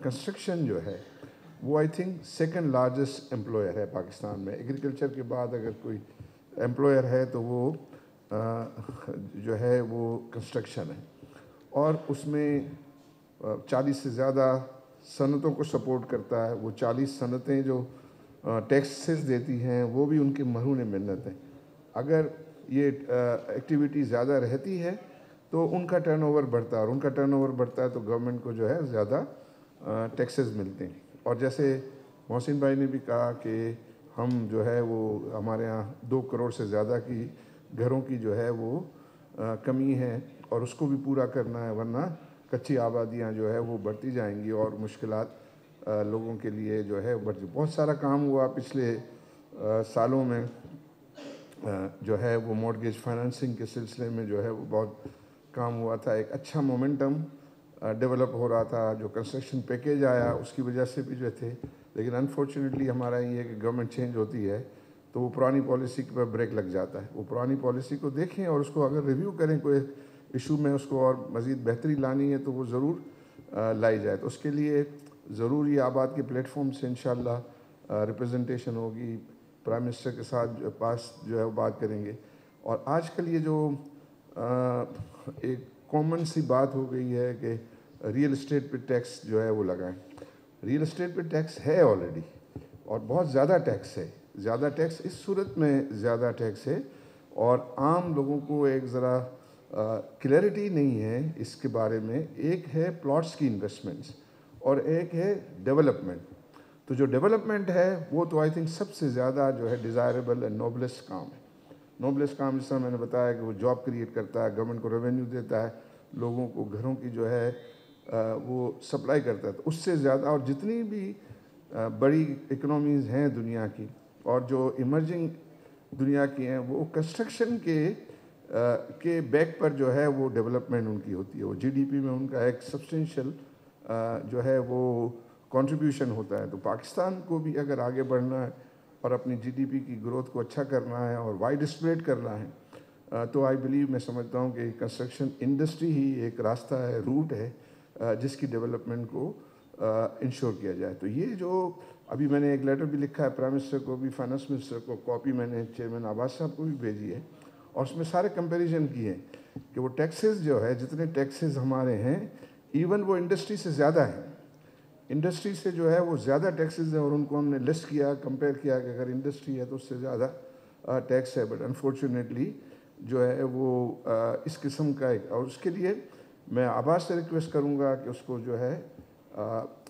Construction जो है वो I think second largest employer है पाकिस्तान में। एग्रीकल्चर के बाद अगर कोई एम्प्लॉयर है तो वो जो है वो कंस्ट्रक्शन है, और उसमें 40 से ज़्यादा सनतों को सपोर्ट करता है। वो 40 सनतें जो टैक्सेस देती हैं वो भी उनकी मरहून मिन्नत है। अगर ये एक्टिविटी ज़्यादा रहती है तो उनका टर्नओवर बढ़ता है, और उनका टर्नओवर बढ़ता है तो गवर्नमेंट को जो है ज़्यादा टैक्सेस मिलते हैं। और जैसे मोहसिन भाई ने भी कहा कि हम जो है वो हमारे यहाँ 2 करोड़ से ज़्यादा की घरों की जो है वो कमी है, और उसको भी पूरा करना है, वरना कच्ची आबादियाँ जो है वो बढ़ती जाएंगी और मुश्किलात लोगों के लिए जो है बढ़ती। बहुत सारा काम हुआ पिछले सालों में जो है वो मॉर्गेज फाइनेंसिंग के सिलसिले में जो है वो बहुत काम हुआ था। एक अच्छा मोमेंटम डेवलप हो रहा था। जो कंस्ट्रक्शन पैकेज आया उसकी वजह से भी जो थे, लेकिन अनफॉर्चुनेटली हमारा ये है कि गवर्नमेंट चेंज होती है तो वो पुरानी पॉलिसी पर ब्रेक लग जाता है। वो पुरानी पॉलिसी को देखें और उसको अगर रिव्यू करें, कोई इशू में उसको और मज़ीद बेहतरी लानी है तो वो ज़रूर लाई जाए। तो उसके लिए ज़रूर ये आबाद के प्लेटफॉर्म से इंशाअल्लाह रिप्रेजेंटेशन होगी, प्राइम मिनिस्टर के साथ पास जो है वो बात करेंगे। और आजकल ये जो एक कॉमन सी बात हो गई है कि रियल एस्टेट पे टैक्स जो है वो लगाएं। रियल एस्टेट पे टैक्स है ऑलरेडी, और बहुत ज़्यादा टैक्स है। ज़्यादा टैक्स इस सूरत में ज़्यादा टैक्स है, और आम लोगों को एक ज़रा क्लैरिटी नहीं है इसके बारे में। एक है प्लॉट्स की इन्वेस्टमेंट्स और एक है डेवलपमेंट। तो जो डेवलपमेंट है वो तो आई थिंक सबसे ज़्यादा जो है डिज़ायरेबल एंड नोबलेस्ट काम है। नोबलेस्ट काम जिस तरह मैंने बताया कि वो जॉब क्रिएट करता है, गवर्नमेंट को रेवेन्यू देता है, लोगों को घरों की जो है वो सप्लाई करता है। तो उससे ज़्यादा, और जितनी भी बड़ी इकोनॉमीज़ हैं दुनिया की और जो इमर्जिंग दुनिया की हैं, वो कंस्ट्रक्शन के बैक पर जो है वो डेवलपमेंट उनकी होती है। वो जीडीपी में उनका एक सब्सटेंशियल जो है वो कंट्रीब्यूशन होता है। तो पाकिस्तान को भी अगर आगे बढ़ना है और अपनी जीडीपी की ग्रोथ को अच्छा करना है और वाइड स्प्रेड करना है, तो आई बिलीव, मैं समझता हूँ कि कंस्ट्रक्शन इंडस्ट्री ही एक रास्ता है, रूट है जिसकी डेवलपमेंट को इंश्योर किया जाए। तो ये जो अभी मैंने एक लेटर भी लिखा है प्राइम मिनिस्टर को भी, फाइनेंस मिनिस्टर को, कॉपी मैंने चेयरमैन आबास साहब को भी भेजी है, और उसमें सारे कंपैरिजन किए कि वो टैक्सेस जो है, जितने टैक्सेस हमारे हैं, इवन वो इंडस्ट्री से ज़्यादा हैं। इंडस्ट्री से जो है वो ज़्यादा टैक्सेस हैं, और उनको हमने लिस्ट किया, कंपेयर किया कि अगर इंडस्ट्री है तो उससे ज़्यादा टैक्स है। बट अनफॉर्चुनेटली जो है वो इस किस्म का एक, और उसके लिए मैं आबास से रिक्वेस्ट करूँगा कि उसको जो है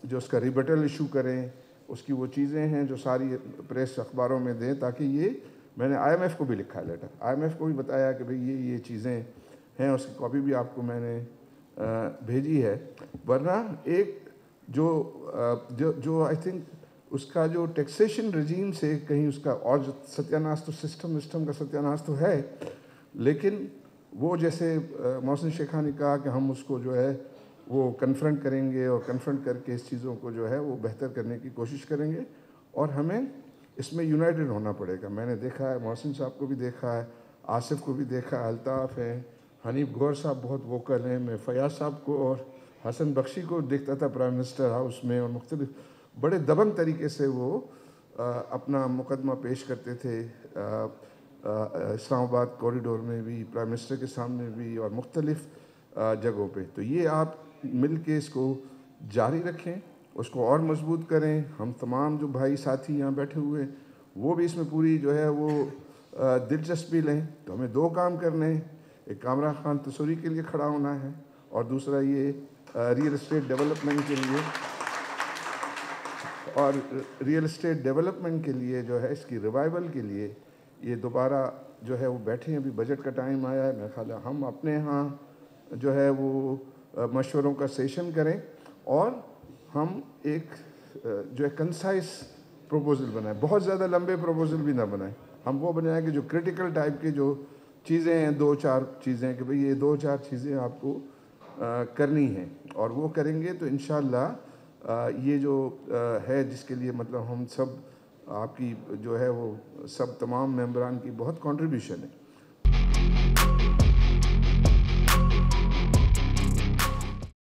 जो उसका रिबटल इशू करें, उसकी वो चीज़ें हैं जो सारी प्रेस अखबारों में दें, ताकि ये, मैंने IMF को भी लिखा है लेटर, IMF को भी बताया कि भाई ये चीज़ें हैं, उसकी कॉपी भी आपको मैंने भेजी है। वरना एक जो आई थिंक उसका जो टैक्सेशन रजीम से कहीं उसका और जो सत्यानाश, तो सिस्टम का सत्यानाश तो है, लेकिन वो जैसे मोहसिन शेखा ने कहा कि हम उसको जो है वो कन्फ्रंट करेंगे, और कन्फ्रंट करके इस चीज़ों को जो है वो बेहतर करने की कोशिश करेंगे, और हमें इसमें यूनाइटेड होना पड़ेगा। मैंने देखा है, मोहसिन साहब को भी देखा है, आसिफ को भी देखा है, अल्ताफ़ है, हनीफ गौर साहब बहुत वोकल हैं, मैं फयाज साहब को और हसन बख्शी को देखता था प्राइम मिनिस्टर हाउस में, और मुख्तलिफ बड़े दबंग तरीके से वो अपना मुकदमा पेश करते थे इस्लामाबाद कॉरिडोर में भी, प्राइम मिनिस्टर के सामने भी, और मुख्तलिफ जगहों पे। तो ये आप मिल के इसको जारी रखें, उसको और मजबूत करें। हम तमाम जो भाई साथी यहाँ बैठे हुए हैं वो भी इसमें पूरी जो है वो दिलचस्पी लें। तो हमें 2 काम करने हैं, एक कामरान खान तसूरी के लिए खड़ा होना है, और दूसरा ये रियल एस्टेट डेवलपमेंट के लिए, और रियल एस्टेट डेवलपमेंट के लिए जो है, इसकी रिवाइवल के लिए ये दोबारा जो है वो बैठे हैं। अभी बजट का टाइम आया है, मेरा ख्याल है हम अपने यहाँ जो है वो मशवरों का सेशन करें, और हम एक जो है कंसाइज प्रपोज़ल बनाएं। बहुत ज़्यादा लंबे प्रपोज़ल भी ना बनाएं, हम वो बनाएं कि जो क्रिटिकल टाइप की जो चीज़ें हैं, 2-4 चीज़ें, कि भाई ये 2-4 चीज़ें आपको करनी हैं, और वो करेंगे तो इंशाअल्लाह ये जो है, जिसके लिए मतलब हम सब, आपकी जो है वो सब तमाम मेंबरान की बहुत कंट्रीब्यूशन है।